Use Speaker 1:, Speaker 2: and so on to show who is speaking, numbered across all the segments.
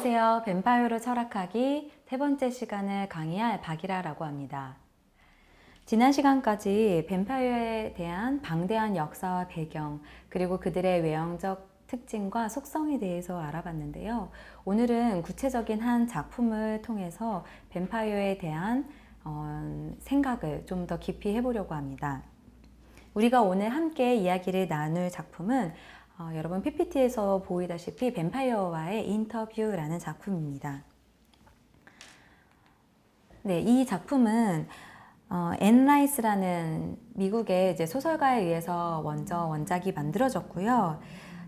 Speaker 1: 안녕하세요. 뱀파이어로 철학하기 세 번째 시간을 강의할 박이라라고 합니다. 지난 시간까지 뱀파이어에 대한 방대한 역사와 배경, 그리고 그들의 외형적 특징과 속성에 대해서 알아봤는데요. 오늘은 구체적인 한 작품을 통해서 뱀파이어에 대한 생각을 좀 더 깊이 해보려고 합니다. 우리가 오늘 함께 이야기를 나눌 작품은 여러분 PPT에서 보이다시피 뱀파이어와의 인터뷰라는 작품입니다. 네, 이 작품은 앤 라이스라는 미국의 이제 소설가에 의해서 먼저 원작이 만들어졌고요.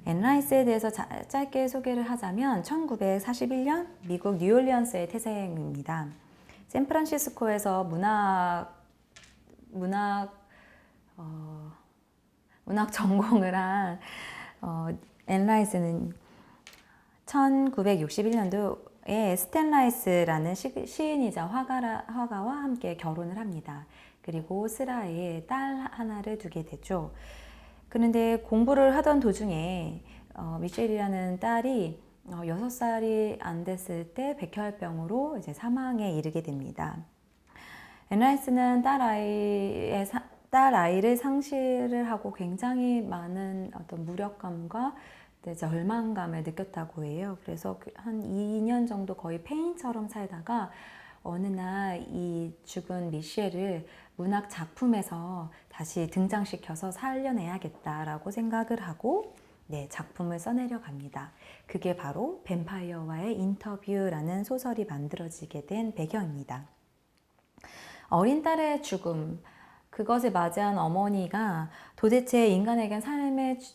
Speaker 1: 앤 라이스에 대해서 짧게 소개를 하자면 1941년 미국 뉴올리언스의 태생입니다. 샌프란시스코에서 문학 전공을 한 앤 라이스는 1961년도에 스탠 라이스라는 시인이자 화가와 함께 결혼을 합니다. 그리고 슬아에 딸 하나를 두게 되죠. 그런데 공부를 하던 도중에 미셸이라는 딸이 6살이 안 됐을 때 백혈병으로 이제 사망에 이르게 됩니다. 앤 라이스는 딸 아이를 상실을 하고 굉장히 많은 어떤 무력감과 절망감을 느꼈다고 해요. 그래서 한 2년 정도 거의 폐인처럼 살다가 어느 날 이 죽은 미셸을 문학 작품에서 다시 등장시켜서 살려내야겠다라고 생각을 하고 작품을 써내려 갑니다. 그게 바로 뱀파이어와의 인터뷰라는 소설이 만들어지게 된 배경입니다. 어린 딸의 죽음, 그것을 맞이한 어머니가 도대체 인간에겐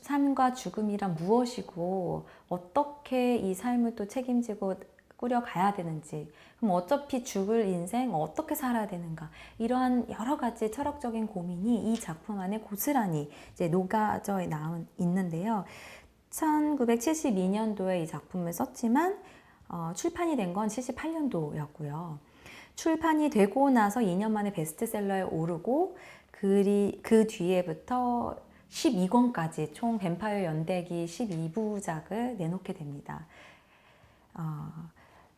Speaker 1: 삶과 죽음이란 무엇이고 어떻게 이 삶을 또 책임지고 꾸려가야 되는지, 그럼 어차피 죽을 인생 어떻게 살아야 되는가, 이러한 여러 가지 철학적인 고민이 이 작품 안에 고스란히 이제 녹아져 있는데요. 1972년도에 이 작품을 썼지만 출판이 된 건 78년도였고요. 출판이 되고 나서 2년 만에 베스트셀러에 오르고 그 뒤에부터 12권까지 총 뱀파이어 연대기 12부작을 내놓게 됩니다.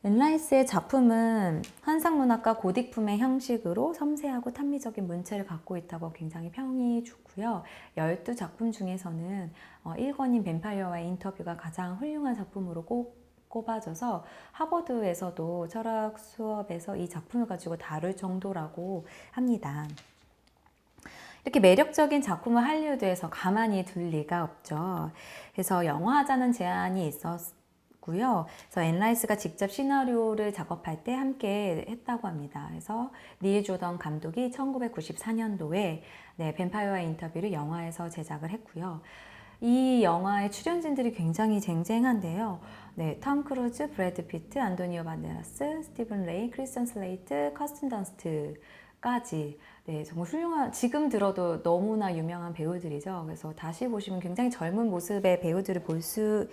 Speaker 1: 앤 라이스의 작품은 환상문학과 고딕품의 형식으로 섬세하고 탐미적인 문체를 갖고 있다고 굉장히 평이 좋고요. 12작품 중에서는 1권인 뱀파이어와의 인터뷰가 가장 훌륭한 작품으로 꼽아져서 하버드에서도 철학 수업에서 이 작품을 가지고 다룰 정도라고 합니다. 이렇게 매력적인 작품을 할리우드에서 가만히 둘 리가 없죠. 그래서 영화하자는 제안이 있었고요. 그래서 앤 라이스가 직접 시나리오를 작업할 때 함께 했다고 합니다. 그래서 닐 조던 감독이 1994년도에 뱀파이어와의 인터뷰를 영화에서 제작을 했고요. 이 영화의 출연진들이 굉장히 쟁쟁한데요. 톰 크루즈, 브래드 피트, 안토니오 반데라스, 스티븐 레이, 크리스천 슬레이트, 커스틴 던스트까지 정말 훌륭한, 지금 들어도 너무나 유명한 배우들이죠. 그래서 다시 보시면 굉장히 젊은 모습의 배우들을 볼 수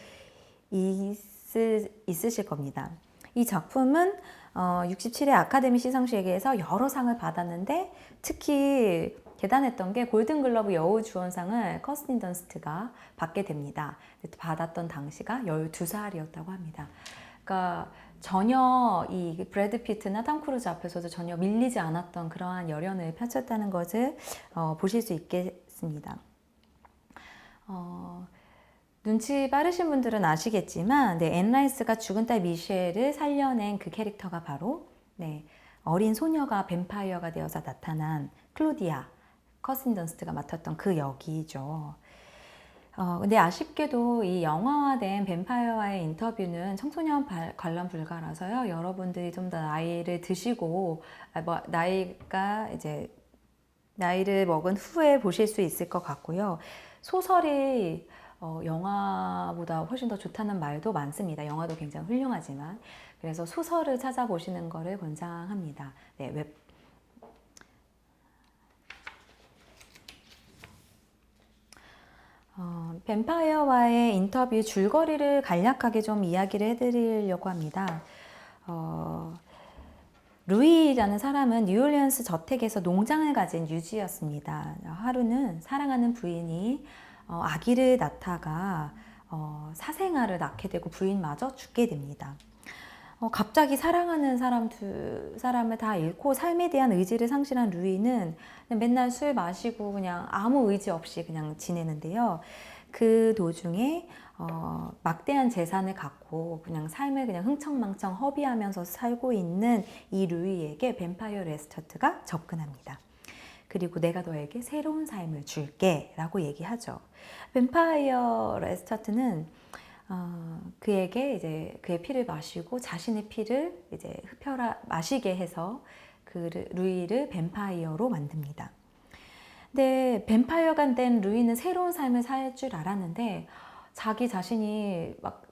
Speaker 1: 있으실 겁니다. 이 작품은 67회 아카데미 시상식에서 여러 상을 받았는데 특히 대단했던 게 골든글러브 여우주연상을 커스틴 던스트가 받게 됩니다. 받았던 당시가 12살이었다고 합니다. 그러니까 전혀 이 브래드 피트나 톰 크루즈 앞에서도 전혀 밀리지 않았던 그러한 열연을 펼쳤다는 것을 보실 수 있겠습니다. 눈치 빠르신 분들은 아시겠지만 앤 라이스가 죽은 딸 미셸을 살려낸 그 캐릭터가 바로 어린 소녀가 뱀파이어가 되어서 나타난 클로디아, 커스틴 던스트가 맡았던 그 역이죠. 근데 아쉽게도 이 영화화된 뱀파이어와의 인터뷰는 청소년 관람 불가라서요. 여러분들이 좀 더 나이를 드시고 나이를 먹은 후에 보실 수 있을 것 같고요. 소설이 영화보다 훨씬 더 좋다는 말도 많습니다. 영화도 굉장히 훌륭하지만. 그래서 소설을 찾아보시는 것을 권장합니다. 뱀파이어와의 인터뷰 줄거리를 간략하게 좀 이야기를 해드리려고 합니다. 루이라는 사람은 뉴올리언스 저택에서 농장을 가진 유지였습니다. 하루는 사랑하는 부인이 아기를 낳다가 사생아를 낳게 되고 부인마저 죽게 됩니다. 갑자기 사랑하는 사람 두 사람을 다 잃고 삶에 대한 의지를 상실한 루이는 그냥 맨날 술 마시고 그냥 아무 의지 없이 그냥 지내는데요. 그 도중에 막대한 재산을 갖고 그냥 삶을 그냥 흥청망청 허비하면서 살고 있는 이 루이에게 뱀파이어 레스터트가 접근합니다. 그리고 내가 너에게 새로운 삶을 줄게 라고 얘기하죠. 뱀파이어 레스터트는 그에게 이제 그의 피를 마시고 자신의 피를 이제 마시게 해서 그 루이를 뱀파이어로 만듭니다. 근데 뱀파이어가 된 루이는 새로운 삶을 살 줄 알았는데 자기 자신이 막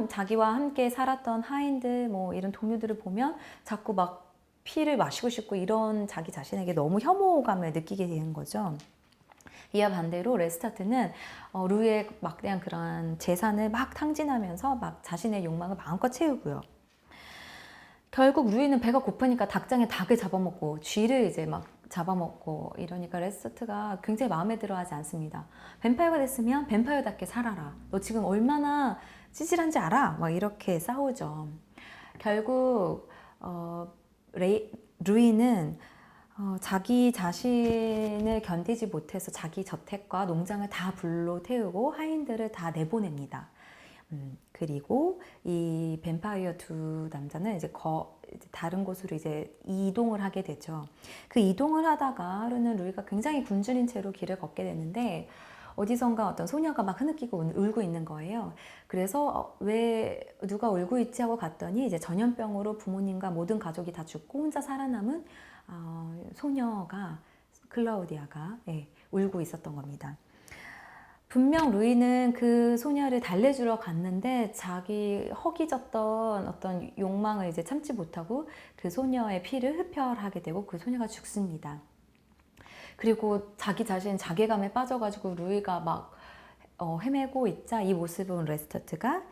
Speaker 1: 자기와 함께 살았던 하인들 뭐 이런 동료들을 보면 자꾸 막 피를 마시고 싶고 이런 자기 자신에게 너무 혐오감을 느끼게 되는 거죠. 이와 반대로 레스타트는 루이의 막대한 그런 재산을 막 탕진하면서 막 자신의 욕망을 마음껏 채우고요. 결국 루이는 배가 고프니까 닭장에 닭을 잡아먹고 쥐를 이제 막 잡아먹고 이러니까 레스타트가 굉장히 마음에 들어하지 않습니다. 뱀파이어가 됐으면 뱀파이어답게 살아라. 너 지금 얼마나 찌질한지 알아? 막 이렇게 싸우죠. 결국 루이는 자기 자신을 견디지 못해서 자기 저택과 농장을 다 불로 태우고 하인들을 다 내보냅니다. 그리고 이 뱀파이어 두 남자는 이제 다른 곳으로 이제 이동을 하게 되죠. 그 이동을 하다가 하루는 루이가 굉장히 굶주린 채로 길을 걷게 되는데 어디선가 어떤 소녀가 막 흐느끼고 울고 있는 거예요. 그래서 왜 누가 울고 있지 하고 갔더니 이제 전염병으로 부모님과 모든 가족이 다 죽고 혼자 살아남은 소녀가 클라우디아가 울고 있었던 겁니다. 분명 루이는 그 소녀를 달래주러 갔는데 자기 허기졌던 어떤 욕망을 이제 참지 못하고 그 소녀의 피를 흡혈하게 되고 그 소녀가 죽습니다. 그리고 자기 자신 자괴감에 빠져가지고 루이가 막 헤매고 있자 이 모습을 본 레스터트가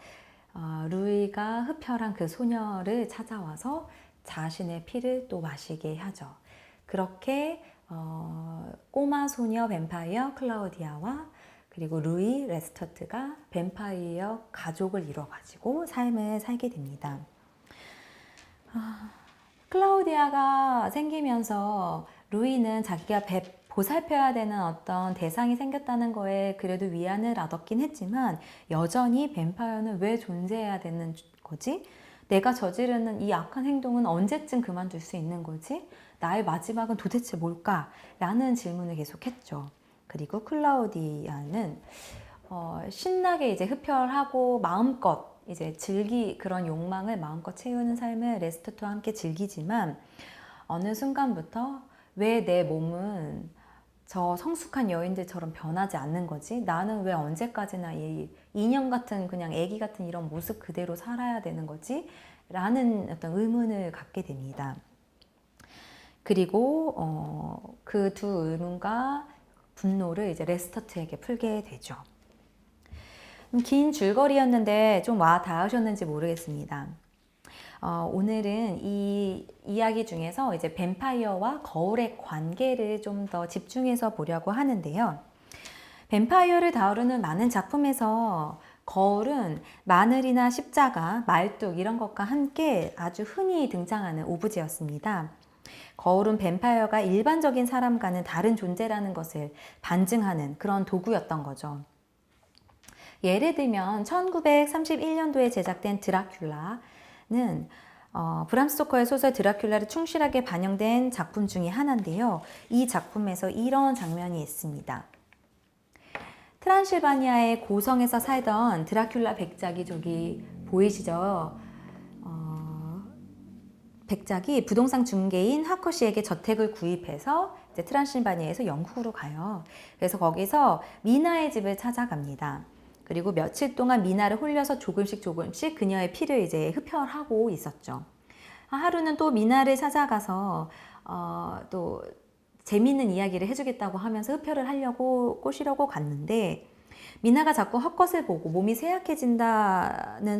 Speaker 1: 루이가 흡혈한 그 소녀를 찾아와서 자신의 피를 또 마시게 하죠. 그렇게 꼬마 소녀 뱀파이어 클라우디아와 그리고 루이 레스터트가 뱀파이어 가족을 이뤄가지고 삶을 살게 됩니다. 클라우디아가 생기면서 루이는 자기가 보살펴야 되는 어떤 대상이 생겼다는 거에 그래도 위안을 얻었긴 했지만 여전히 뱀파이어는 왜 존재해야 되는 거지? 내가 저지르는 이 악한 행동은 언제쯤 그만둘 수 있는 거지? 나의 마지막은 도대체 뭘까? 라는 질문을 계속했죠. 그리고 클라우디아는 신나게 이제 흡혈하고 마음껏 이제 그런 욕망을 마음껏 채우는 삶을 레스터트와 함께 즐기지만 어느 순간부터 왜 내 몸은 저 성숙한 여인들처럼 변하지 않는 거지? 나는 왜 언제까지나 이 인형 같은 그냥 애기 같은 이런 모습 그대로 살아야 되는 거지? 라는 어떤 의문을 갖게 됩니다. 그리고 그 두 의문과 분노를 이제 레스터트에게 풀게 되죠. 긴 줄거리였는데 좀 와 닿으셨는지 모르겠습니다. 오늘은 이 이야기 중에서 이제 뱀파이어와 거울의 관계를 좀 더 집중해서 보려고 하는데요. 뱀파이어를 다루는 많은 작품에서 거울은 마늘이나 십자가, 말뚝 이런 것과 함께 아주 흔히 등장하는 오브제였습니다. 거울은 뱀파이어가 일반적인 사람과는 다른 존재라는 것을 반증하는 그런 도구였던 거죠. 예를 들면 1931년도에 제작된 드라큘라는 브람 스토커의 소설 드라큘라를 충실하게 반영된 작품 중에 하나인데요. 이 작품에서 이런 장면이 있습니다. 트란실바니아의 고성에서 살던 드라큘라 백작이 저기 보이시죠? 백작이 부동산 중개인 하커시에게 저택을 구입해서 이제 트란실바니아에서 영국으로 가요. 그래서 거기서 미나의 집을 찾아갑니다. 그리고 며칠 동안 미나를 홀려서 조금씩 그녀의 피를 이제 흡혈하고 있었죠. 하루는 또 미나를 찾아가서 또 재미있는 이야기를 해주겠다고 하면서 흡혈을 하려고 꼬시려고 갔는데 미나가 자꾸 헛것을 보고 몸이 쇠약해진다는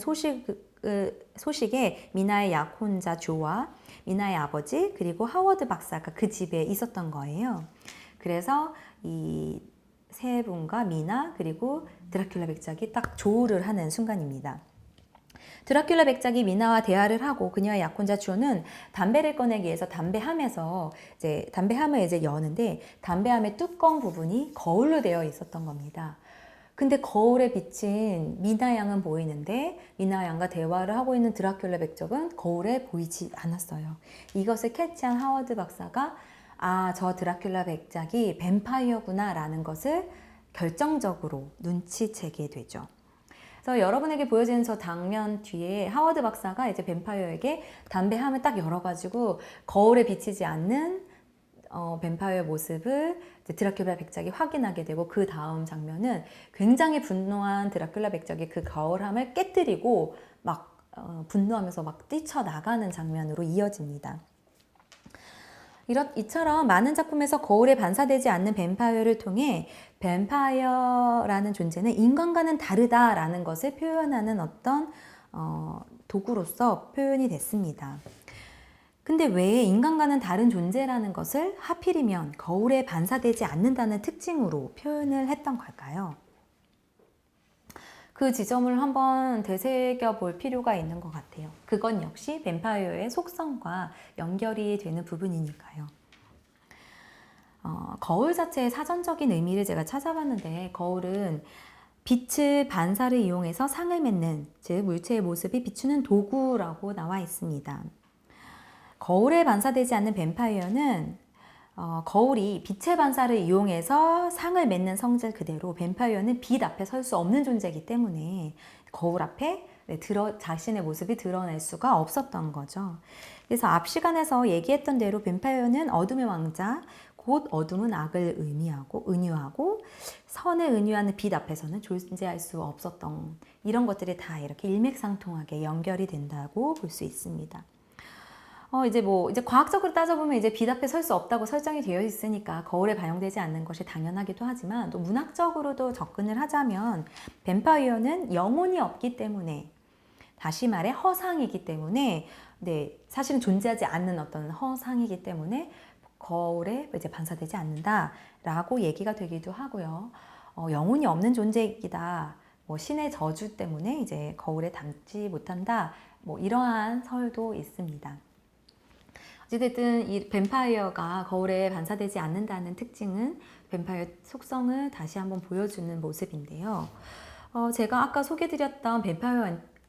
Speaker 1: 소식에 미나의 약혼자 조와 미나의 아버지 그리고 하워드 박사가 그 집에 있었던 거예요. 그래서 이 세 분과 미나 그리고 드라큘라 백작이 딱 조우를 하는 순간입니다. 드라큘라 백작이 미나와 대화를 하고 그녀의 약혼자 조는 담배를 꺼내기 위해서 담배함을 이제 여는데 담배함의 뚜껑 부분이 거울로 되어 있었던 겁니다. 근데 거울에 비친 미나 양은 보이는데 미나 양과 대화를 하고 있는 드라큘라 백작은 거울에 보이지 않았어요. 이것을 캐치한 하워드 박사가 저 드라큘라 백작이 뱀파이어구나 라는 것을 결정적으로 눈치채게 되죠. 그래서 여러분에게 보여지는 저 장면 뒤에 하워드 박사가 이제 뱀파이어에게 담배함을 딱 열어가지고 거울에 비치지 않는 뱀파이어의 모습을 드라큘라 백작이 확인하게 되고, 그 다음 장면은 굉장히 분노한 드라큘라 백작이 그 거울함을 깨뜨리고 막 분노하면서 막 뛰쳐나가는 장면으로 이어집니다. 이처럼 많은 작품에서 거울에 반사되지 않는 뱀파이어를 통해 뱀파이어라는 존재는 인간과는 다르다라는 것을 표현하는 어떤 도구로서 표현이 됐습니다. 근데 왜 인간과는 다른 존재라는 것을 하필이면 거울에 반사되지 않는다는 특징으로 표현을 했던 걸까요? 그 지점을 한번 되새겨 볼 필요가 있는 것 같아요. 그건 역시 뱀파이어의 속성과 연결이 되는 부분이니까요. 거울 자체의 사전적인 의미를 제가 찾아봤는데, 거울은 빛의 반사를 이용해서 상을 맺는, 즉 물체의 모습이 비추는 도구라고 나와 있습니다. 거울에 반사되지 않는 뱀파이어는 거울이 빛의 반사를 이용해서 상을 맺는 성질 그대로 뱀파이어는 빛 앞에 설 수 없는 존재이기 때문에 거울 앞에 자신의 모습이 드러낼 수가 없었던 거죠. 그래서 앞 시간에서 얘기했던 대로 뱀파이어는 어둠의 왕자, 곧 어둠은 악을 은유하고 선을 은유하는 빛 앞에서는 존재할 수 없었던, 이런 것들이 다 이렇게 일맥상통하게 연결이 된다고 볼 수 있습니다. 이제 과학적으로 따져보면 이제 빛 앞에 설 수 없다고 설정이 되어 있으니까 거울에 반영되지 않는 것이 당연하기도 하지만, 또 문학적으로도 접근을 하자면 뱀파이어는 영혼이 없기 때문에, 다시 말해 허상이기 때문에, 사실은 존재하지 않는 어떤 허상이기 때문에 거울에 이제 반사되지 않는다라고 얘기가 되기도 하고요. 영혼이 없는 존재이다. 신의 저주 때문에 이제 거울에 담지 못한다. 이러한 설도 있습니다. 어찌됐든 이 뱀파이어가 거울에 반사되지 않는다는 특징은 뱀파이어 속성을 다시 한번 보여주는 모습인데요. 제가 아까 소개드렸던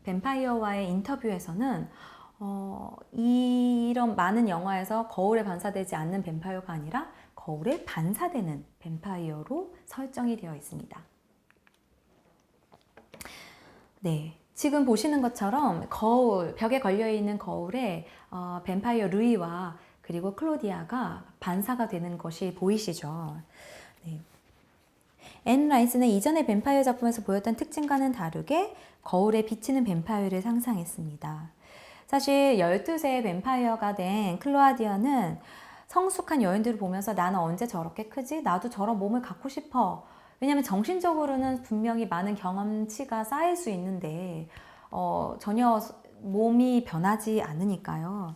Speaker 1: 뱀파이어와의 인터뷰에서는 이런 많은 영화에서 거울에 반사되지 않는 뱀파이어가 아니라 거울에 반사되는 뱀파이어로 설정이 되어 있습니다. 네. 지금 보시는 것처럼 벽에 걸려있는 거울에 뱀파이어 루이와 그리고 클로디아가 반사가 되는 것이 보이시죠? 네. 앤 라이스는 이전의 뱀파이어 작품에서 보였던 특징과는 다르게 거울에 비치는 뱀파이어를 상상했습니다. 사실 12세의 뱀파이어가 된 클로디아는 성숙한 여인들을 보면서 나는 언제 저렇게 크지? 나도 저런 몸을 갖고 싶어. 왜냐하면 정신적으로는 분명히 많은 경험치가 쌓일 수 있는데 전혀 몸이 변하지 않으니까요.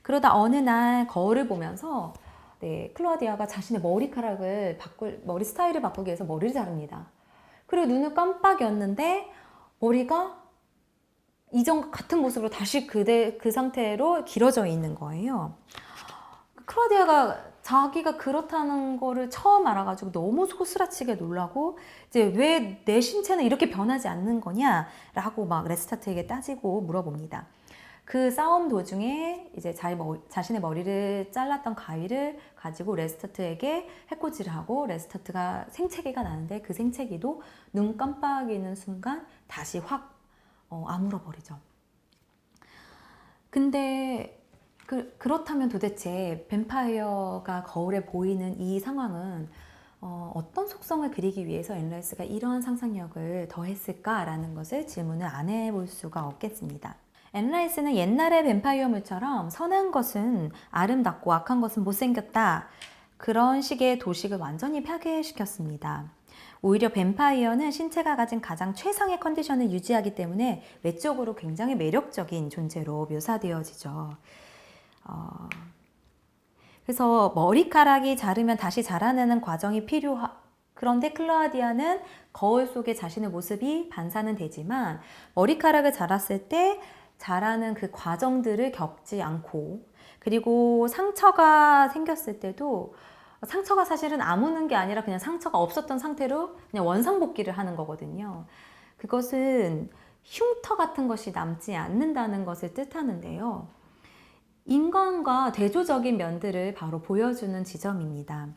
Speaker 1: 그러다 어느 날 거울을 보면서 클로디아가 자신의 머리 스타일을 바꾸기 위해서 머리를 자릅니다. 그리고 눈을 깜빡였는데 머리가 이전 같은 모습으로 다시 그 상태로 길어져 있는 거예요. 클로디아가 자기가 그렇다는 거를 처음 알아가지고 너무 소스라치게 놀라고, 이제 왜 내 신체는 이렇게 변하지 않는 거냐라고 막 레스타트에게 따지고 물어봅니다. 그 싸움 도중에 이제 자신의 머리를 잘랐던 가위를 가지고 레스타트에게 해코지를 하고, 레스타트가 생채기가 나는데 그 생채기도 눈 깜빡이는 순간 다시 확 아물어버리죠. 근데 그렇다면 도대체 뱀파이어가 거울에 보이는 이 상황은 어떤 속성을 그리기 위해서 앤 라이스가 이러한 상상력을 더했을까라는 것을 질문을 안 해볼 수가 없겠습니다. 앤 라이스는 옛날의 뱀파이어물처럼 선한 것은 아름답고 악한 것은 못생겼다, 그런 식의 도식을 완전히 파괴시켰습니다. 오히려 뱀파이어는 신체가 가진 가장 최상의 컨디션을 유지하기 때문에 외적으로 굉장히 매력적인 존재로 묘사되어지죠. 그래서 머리카락이 자르면 다시 자라내는 과정이 그런데 클라우디아는 거울 속에 자신의 모습이 반사는 되지만 머리카락을 자랐을 때 자라는 그 과정들을 겪지 않고, 그리고 상처가 생겼을 때도 상처가 사실은 아무는 게 아니라 그냥 상처가 없었던 상태로 그냥 원상복귀를 하는 거거든요. 그것은 흉터 같은 것이 남지 않는다는 것을 뜻하는데요. 인간과 대조적인 면들을 바로 보여주는 지점입니다.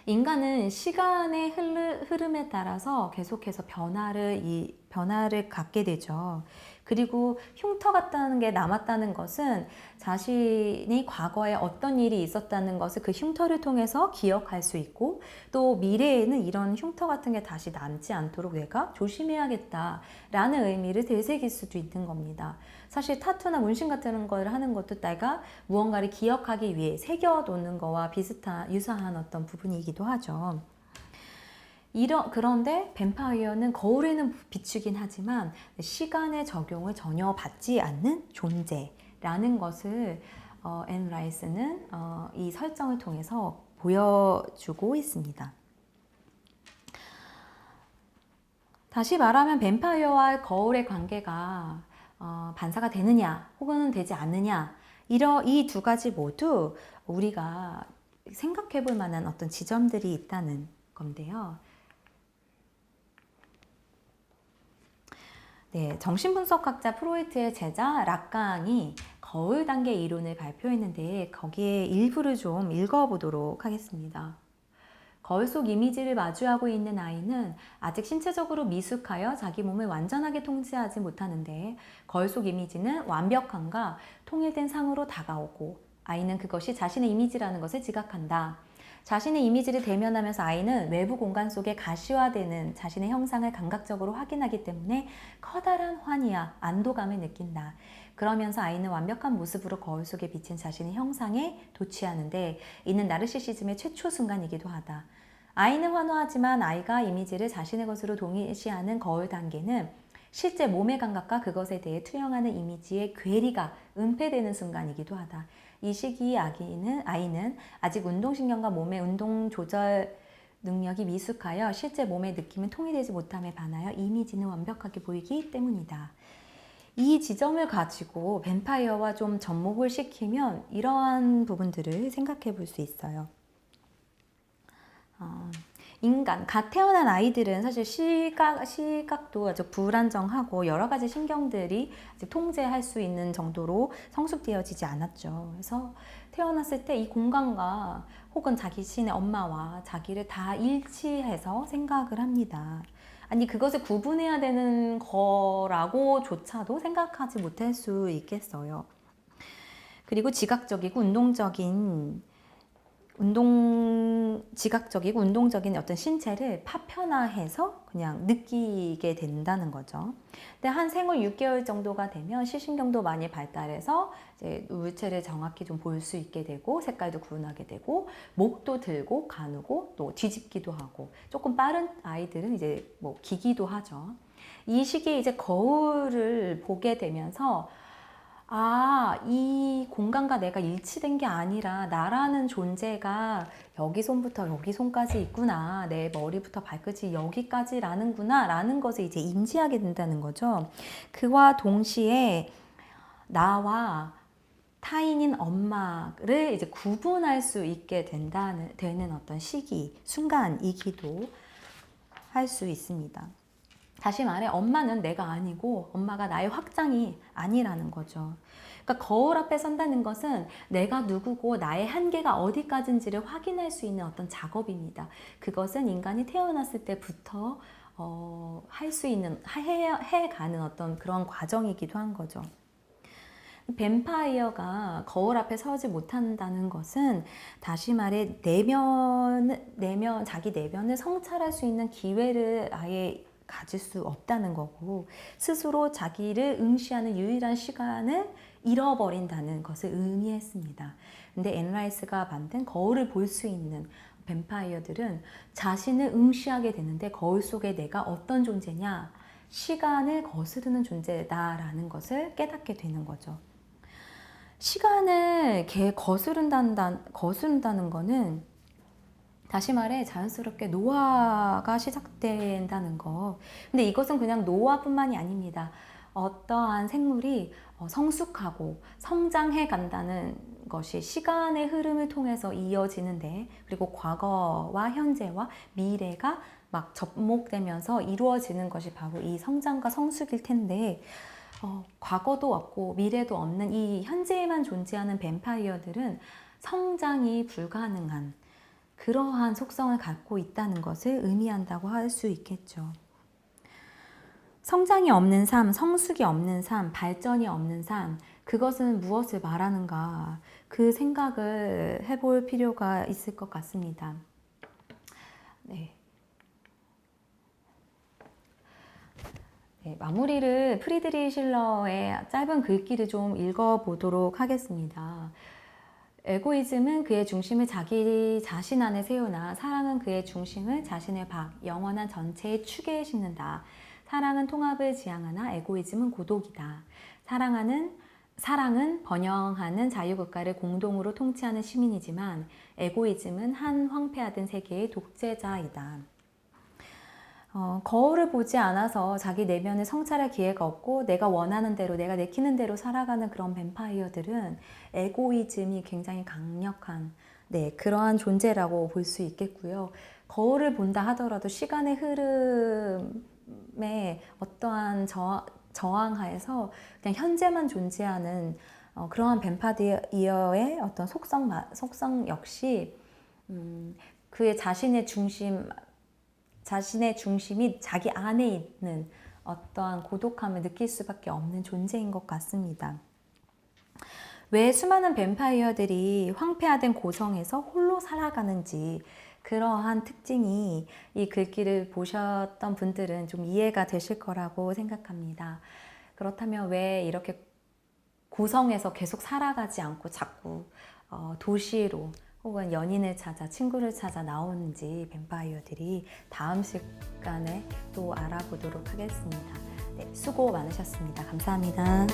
Speaker 1: 인간은 시간의 흐름에 따라서 계속해서 변화를 갖게 되죠. 그리고 흉터 같다는 게 남았다는 것은 자신이 과거에 어떤 일이 있었다는 것을 그 흉터를 통해서 기억할 수 있고, 또 미래에는 이런 흉터 같은 게 다시 남지 않도록 내가 조심해야겠다라는 의미를 되새길 수도 있는 겁니다. 사실 타투나 문신 같은 걸 하는 것도 내가 무언가를 기억하기 위해 새겨놓는 거와 유사한 어떤 부분이기도 하죠. 그런데 뱀파이어는 거울에는 비추긴 하지만 시간의 적용을 전혀 받지 않는 존재라는 것을 앤 라이스는 이 설정을 통해서 보여주고 있습니다. 다시 말하면 뱀파이어와 거울의 관계가 반사가 되느냐 혹은 되지 않느냐, 이 두 가지 모두 우리가 생각해 볼 만한 어떤 지점들이 있다는 건데요. 네, 정신분석학자 프로이트의 제자 락강이 거울 단계 이론을 발표했는데 거기에 일부를 좀 읽어보도록 하겠습니다. 거울 속 이미지를 마주하고 있는 아이는 아직 신체적으로 미숙하여 자기 몸을 완전하게 통제하지 못하는데, 거울 속 이미지는 완벽함과 통일된 상으로 다가오고 아이는 그것이 자신의 이미지라는 것을 지각한다. 자신의 이미지를 대면하면서 아이는 외부 공간 속에 가시화되는 자신의 형상을 감각적으로 확인하기 때문에 커다란 환희와 안도감을 느낀다. 그러면서 아이는 완벽한 모습으로 거울 속에 비친 자신의 형상에 도취하는데, 이는 나르시시즘의 최초 순간이기도 하다. 아이는 환호하지만 아이가 이미지를 자신의 것으로 동일시하는 거울 단계는 실제 몸의 감각과 그것에 대해 투영하는 이미지의 괴리가 은폐되는 순간이기도 하다. 이 시기의 아이는 아직 운동신경과 몸의 운동 조절 능력이 미숙하여 실제 몸의 느낌은 통일되지 못함에 반하여 이미지는 완벽하게 보이기 때문이다. 이 지점을 가지고 뱀파이어와 좀 접목을 시키면 이러한 부분들을 생각해 볼 수 있어요. 갓 태어난 아이들은 사실 시각도 아주 불안정하고 여러 가지 신경들이 아직 통제할 수 있는 정도로 성숙되어지지 않았죠. 그래서 태어났을 때 이 공간과 혹은 자신의 엄마와 자기를 다 일치해서 생각을 합니다. 아니, 그것을 구분해야 되는 거라고조차도 생각하지 못할 수 있겠어요. 그리고 지각적이고 운동적인 어떤 신체를 파편화해서 그냥 느끼게 된다는 거죠. 근데 한 생후 6개월 정도가 되면 시신경도 많이 발달해서 이제 물체를 정확히 좀 볼 수 있게 되고, 색깔도 구분하게 되고, 목도 들고 가누고 또 뒤집기도 하고, 조금 빠른 아이들은 이제 뭐 기기도 하죠. 이 시기에 이제 거울을 보게 되면서 이 공간과 내가 일치된 게 아니라 나라는 존재가 여기 손부터 여기 손까지 있구나. 내 머리부터 발끝이 여기까지라는구나. 라는 것을 이제 인지하게 된다는 거죠. 그와 동시에 나와 타인인 엄마를 이제 구분할 수 있게 되는 어떤 순간이기도 할 수 있습니다. 다시 말해, 엄마는 내가 아니고 엄마가 나의 확장이 아니라는 거죠. 그러니까 거울 앞에 선다는 것은 내가 누구고 나의 한계가 어디까지인지를 확인할 수 있는 어떤 작업입니다. 그것은 인간이 태어났을 때부터 해가는 어떤 그런 과정이기도 한 거죠. 뱀파이어가 거울 앞에 서지 못한다는 것은 다시 말해 자기 내면을 성찰할 수 있는 기회를 아예 가질 수 없다는 거고, 스스로 자기를 응시하는 유일한 시간을 잃어버린다는 것을 의미했습니다. 근데 앤 라이스가 만든 거울을 볼 수 있는 뱀파이어들은 자신을 응시하게 되는데, 거울 속에 내가 어떤 존재냐, 시간을 거스르는 존재다라는 것을 깨닫게 되는 거죠. 시간을 거스른다는 거는 다시 말해 자연스럽게 노화가 시작된다는 거. 근데 이것은 그냥 노화뿐만이 아닙니다. 어떠한 생물이 성숙하고 성장해 간다는 것이 시간의 흐름을 통해서 이어지는데, 그리고 과거와 현재와 미래가 막 접목되면서 이루어지는 것이 바로 이 성장과 성숙일 텐데, 과거도 없고 미래도 없는 이 현재에만 존재하는 뱀파이어들은 성장이 불가능한 그러한 속성을 갖고 있다는 것을 의미한다고 할 수 있겠죠. 성장이 없는 삶, 성숙이 없는 삶, 발전이 없는 삶, 그것은 무엇을 말하는가, 그 생각을 해볼 필요가 있을 것 같습니다. 네. 네, 마무리를 프리드리히 실러의 짧은 글귀를 좀 읽어보도록 하겠습니다. 에고이즘은 그의 중심을 자기 자신 안에 세우나 사랑은 그의 중심을 자신의 밖, 영원한 전체의 축에 심는다. 사랑은 통합을 지향하나 에고이즘은 고독이다. 사랑은 번영하는 자유국가를 공동으로 통치하는 시민이지만 에고이즘은 한 황폐하던 세계의 독재자이다. 거울을 보지 않아서 자기 내면을 성찰할 기회가 없고 내가 원하는 대로, 내가 내키는 대로 살아가는 그런 뱀파이어들은 에고이즘이 굉장히 강력한 그러한 존재라고 볼 수 있겠고요. 거울을 본다 하더라도 시간의 흐름에 어떠한 저항하에서 그냥 현재만 존재하는 그러한 뱀파이어의 어떤 속성 역시 그의 자신의 중심이 자기 안에 있는 어떠한 고독함을 느낄 수밖에 없는 존재인 것 같습니다. 왜 수많은 뱀파이어들이 황폐화된 고성에서 홀로 살아가는지, 그러한 특징이 이 글귀를 보셨던 분들은 좀 이해가 되실 거라고 생각합니다. 그렇다면 왜 이렇게 고성에서 계속 살아가지 않고 자꾸 도시로 혹은 연인을 찾아, 친구를 찾아 나오는지 뱀파이어들이 다음 시간에 또 알아보도록 하겠습니다. 네, 수고 많으셨습니다. 감사합니다.